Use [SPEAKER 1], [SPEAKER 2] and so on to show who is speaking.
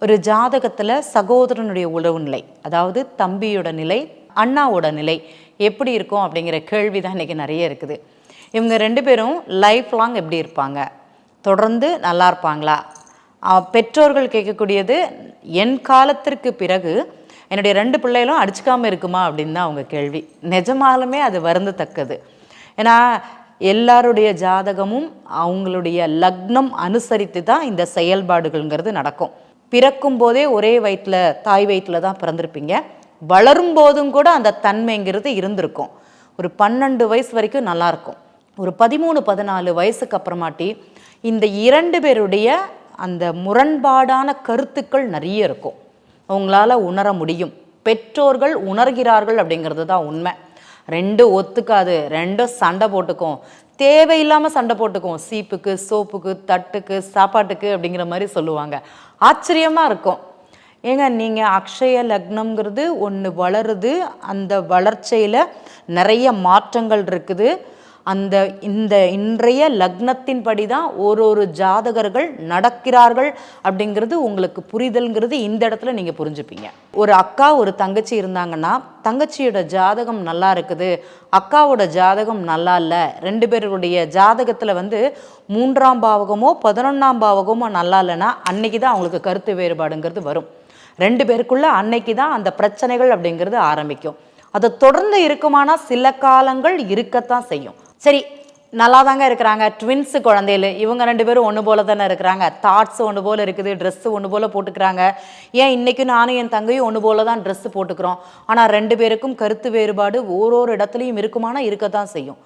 [SPEAKER 1] ஒரு ஜாதகத்தில் சகோதரனுடைய உறவு நிலை, அதாவது தம்பியோட நிலை, அண்ணாவோட நிலை எப்படி இருக்கும் அப்படிங்கிற கேள்வி தான் இன்றைக்கி நிறைய இருக்குது. இவங்க 2 பேரும் லைஃப் லாங் எப்படி இருப்பாங்க, தொடர்ந்து நல்லா இருப்பாங்களா? பெற்றோர்கள் கேட்கக்கூடியது, என் காலத்திற்கு பிறகு என்னுடைய 2 பிள்ளைகளும் அடிச்சுக்காமல் இருக்குமா அப்படின்னு தான் அவங்க கேள்வி. நிஜமாலுமே அது வருந்தத்தக்கது. ஏன்னா எல்லாருடைய ஜாதகமும் அவங்களுடைய லக்னம் அனுசரித்து தான் இந்த செயல்பாடுகள்ங்கிறது நடக்கும். பிறக்கும் போதே ஒரே வயிற்றில், தாய் வயிற்றில் தான் பிறந்திருப்பீங்க. வளரும் போதும் கூட அந்த தன்மைங்கிறது இருந்திருக்கும். ஒரு 12 வயசு வரைக்கும் நல்லாயிருக்கும். ஒரு 13-14 வயசுக்கு அப்புறமாட்டி இந்த 2 பேருடைய அந்த முரண்பாடான கருத்துக்கள் நிறைய இருக்கும். அவங்களால உணர முடியும். பெற்றோர்கள் உணர்கிறார்கள் அப்படிங்கிறது தான் உண்மை. 2 ஒத்துக்காது, 2 சண்டை போட்டுக்கும், தேவையில்லாமல் சண்டை போட்டுக்கும். சீப்புக்கு, சோப்புக்கு, தட்டுக்கு, சாப்பாட்டுக்கு அப்படிங்கிற மாதிரி சொல்லுவாங்க. ஆச்சரியமாக இருக்கும். ஏங்க, நீங்கள் அக்ஷய லக்னம்ங்கிறது ஒன்று வளருது, அந்த வளர்ச்சியில் நிறைய மாற்றங்கள் இருக்குது. இந்த இன்றைய லக்னத்தின்படி தான் ஒரு ஜாதகர்கள் நடக்கிறார்கள் அப்படிங்கிறது உங்களுக்கு புரிதல்ங்கிறது இந்த இடத்துல நீங்கள் புரிஞ்சுப்பீங்க. ஒரு அக்கா ஒரு தங்கச்சி இருந்தாங்கன்னா, தங்கச்சியோட ஜாதகம் நல்லா இருக்குது, அக்காவோட ஜாதகம் நல்லா இல்லை, 2 பேருடைய ஜாதகத்தில் 3ஆம் பாவகமோ 11ஆம் பாவகமோ நல்லா இல்லைன்னா அன்னைக்கு தான் அவங்களுக்கு கருத்து வேறுபாடுங்கிறது வரும். 2 பேருக்குள்ள அன்னைக்கு தான் அந்த பிரச்சனைகள் அப்படிங்கிறது ஆரம்பிக்கும். அதை தொடர்ந்து இருக்குமானா சில காலங்கள் இருக்கத்தான் செய்யும். சரி, நல்லா தாங்க இருக்கிறாங்க, ட்வின்ஸு குழந்தைகள், இவங்க 2 பேரும் ஒன்று போல தானே இருக்கிறாங்க, தாட்ஸ் ஒன்று போல் இருக்குது, ட்ரெஸ்ஸு ஒன்று போல் போட்டுக்கிறாங்க. ஏன் இன்றைக்கும் நானும் என் தங்கையும் ஒன்று போல தான் ட்ரெஸ்ஸு போட்டுக்கிறோம். ஆனால் 2 பேருக்கும் கருத்து வேறுபாடு ஒரு இடத்துலையும் இருக்குமானா இருக்கத்தான் செய்யும்.